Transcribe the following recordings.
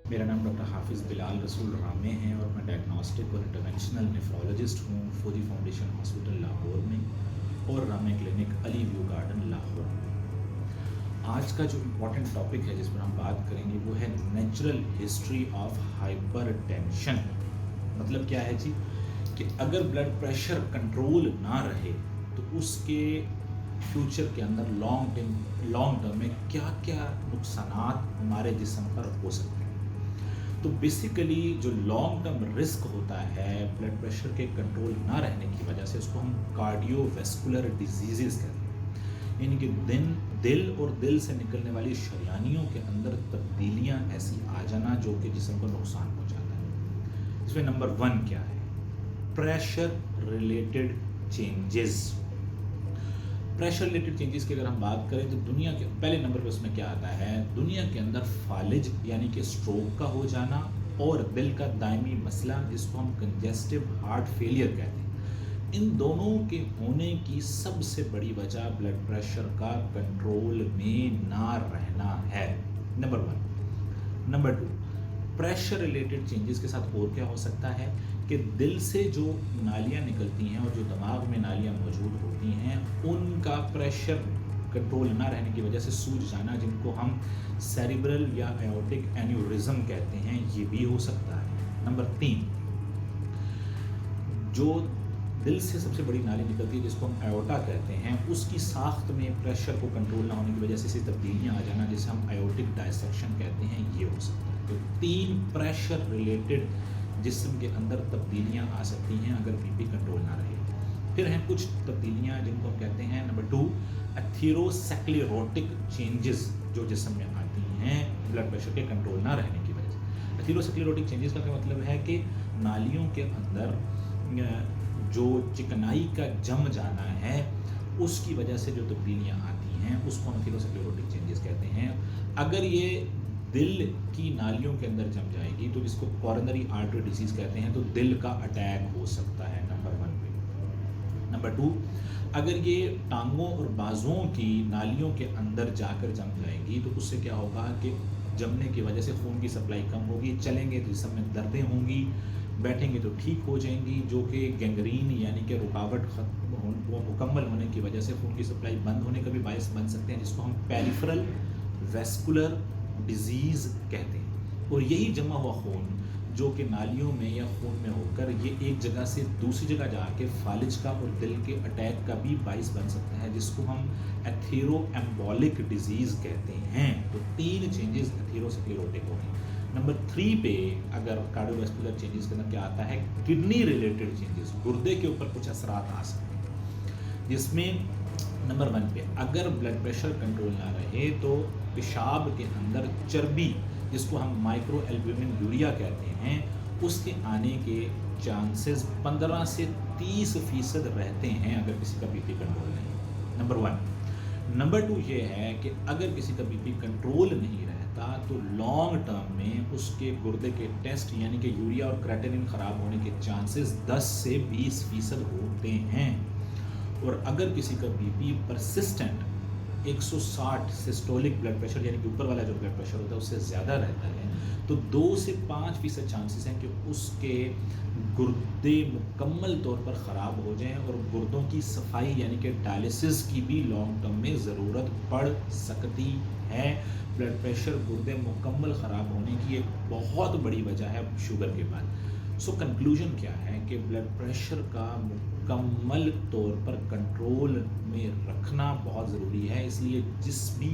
मेरा नाम डॉक्टर हाफिज़ बिलाल रसूल रामे है और मैं डायग्नोस्टिक और इंटरवेंशनल नेफ्रोलॉजिस्ट हूँ फौजी फाउंडेशन हॉस्पिटल लाहौर में और रामे clinic Ali view garden Lahore में। आज का जो इम्पोर्टेंट टॉपिक है जिस पर हम बात करेंगे वो है नेचुरल हिस्ट्री ऑफ हाइपरटेंशन। मतलब क्या है जी कि अगर ब्लड प्रेशर कंट्रोल ना रहे तो उसके फ्यूचर के अंदर लॉन्ग टर्म में क्या क्या नुकसानात हमारे जिस्म पर हो सकते हैं। तो बेसिकली जो लॉन्ग टर्म रिस्क होता है ब्लड प्रेशर के कंट्रोल ना रहने की वजह से उसको हम कार्डियोवैस्कुलर डिजीज़ कहते हैं, यानी कि दिल और दिल से निकलने वाली शरियानियों के अंदर तब्दीलियां ऐसी आ जाना जो कि जिस्म को नुकसान पहुंचाता है। इसमें नंबर 1 क्या है? Pressure related changes. Pressure related changes की अगर हम बात करें तो दुनिया के पहले नंबर पर उसमें क्या आता है? दुनिया के अंदर फालिज यानी कि स्ट्रोक का हो जाना और दिल का दायमी मसला जिसको हम कंजेस्टिव हार्ट फेलियर कहते हैं, इन दोनों के होने की सबसे बड़ी वजह ब्लड प्रेशर का कंट्रोल में ना रहना है, number 1। Number 2, pressure related changes के साथ और क्या हो सकता है कि दिल से जो नालियाँ निकलती हैं और जो दिमाग में नालियाँ मौजूद होती हैं उनका प्रेशर कंट्रोल ना रहने की वजह से सूज जाना, जिनको हम सेरिब्रल या एओर्टिक एन्यूरिज्म कहते हैं, ये भी हो सकता है। नंबर 3, जो दिल से सबसे बड़ी नाली निकलती है जिसको हम एओर्टा कहते हैं, उसकी साख्त में प्रेशर को कंट्रोल ना होने की वजह से ऐसी तब्दीलियाँ आ जाना जिसे हम एओर्टिक डायसेक्शन कहते हैं, ये हो सकता है। तो 3 प्रेशर रिलेटेड जिस्म के अंदर तब्दीलियाँ आ सकती हैं अगर बीपी कंट्रोल ना रहे। फिर हैं कुछ तब्दीलियाँ जिनको हम कहते हैं नंबर 2 एथेरोस्क्लेरोटिक चेंजेस, जो जिस्म में आती हैं ब्लड प्रेशर के कंट्रोल ना रहने की वजह से। एथेरोस्क्लेरोटिक चेंजेस का क्या मतलब है कि नालियों के अंदर जो चिकनाई का जम जाना है उसकी वजह से जो तब्दीलियाँ आती हैं उसको हम एथेरोस्क्लेरोटिक चेंजेस कहते हैं। अगर ये दिल की नालियों के अंदर जम जाएगी तो जिसको कॉरोनरी आर्टरी डिजीज़ कहते हैं, तो दिल का अटैक हो सकता है, नंबर 1 पे। नंबर 2, अगर ये टांगों और बाजुओं की नालियों के अंदर जाकर जम जाएगी तो उससे क्या होगा कि जमने की वजह से खून की सप्लाई कम होगी, चलेंगे तो जिस्म में दर्दें होंगी, बैठेंगे तो ठीक हो जाएंगी, जो कि गैंग्रीन यानी कि रुकावट वो मुकम्मल होने की वजह से खून की सप्लाई बंद होने का भी बायस बन सकते हैं, जिसको हम पेरिफेरल वैस्कुलर डिजीज़ कहते हैं। और यही जमा हुआ खून जो कि नालियों में या खून में होकर ये एक जगह से दूसरी जगह जाके फालिज का और दिल के अटैक का भी बायस बन सकता है, जिसको हम एथेरोएम्बोलिक डिजीज़ कहते हैं। तो 3 चेंजेस एथेरोस्क्लेरोटिक हो गए। नंबर 3 पे अगर कार्डियोवैस्कुलर चेंजेस के अंदर क्या आता है? किडनी रिलेटेड चेंजेस, गुर्दे के ऊपर कुछ असरात आ सकते हैं, जिसमें नंबर 1 पे अगर ब्लड प्रेशर कंट्रोल ना रहे तो पेशाब के अंदर चर्बी, जिसको हम माइक्रो एल्ब्यूमिन यूरिया कहते हैं, उसके आने के चांसेस 15 से 30% रहते हैं अगर किसी का बीपी कंट्रोल नहीं। नंबर 1। नंबर 2 ये है कि अगर किसी का बीपी कंट्रोल नहीं रहता तो लॉन्ग टर्म में उसके गुर्दे के टेस्ट यानी कि यूरिया और क्रेटिनिन ख़राब होने के चांसेस 10 से 20% होते हैं। और अगर किसी का BP persistent 160 systolic blood pressure यानी कि ऊपर वाला जो ब्लड प्रेशर होता है उससे ज़्यादा रहता है तो 2 से 5% चांसेस हैं कि उसके गुर्दे मुकम्मल तौर पर ख़राब हो जाएं और गुर्दों की सफाई यानी कि डायलिसिस की भी लॉन्ग टर्म में ज़रूरत पड़ सकती है। ब्लड प्रेशर गुर्दे मुकम्मल ख़राब होने की एक बहुत बड़ी वजह है शुगर के बाद। सो कंक्लूजन क्या है कि ब्लड प्रेशर का मुकम्मल तौर पर कंट्रोल में रखना बहुत ज़रूरी है। इसलिए जिस भी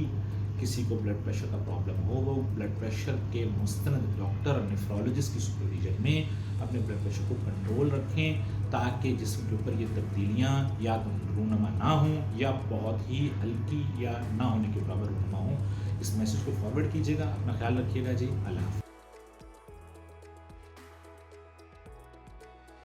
किसी को ब्लड प्रेशर का प्रॉब्लम हो वो ब्लड प्रेशर के मुस्तनद डॉक्टर नेफ्रोलॉजिस्ट की सुपरविजन में अपने ब्लड प्रेशर को कंट्रोल रखें, ताकि जिस्म के ऊपर ये तब्दीलियाँ या तो रूनुमा ना हों या बहुत ही हल्की या ना होने के बराबर रूनुमा हों। इस मैसेज को फॉरवर्ड कीजिएगा। अपना ख्याल रखिएगा जी। अल्लाह हाफ़िज़।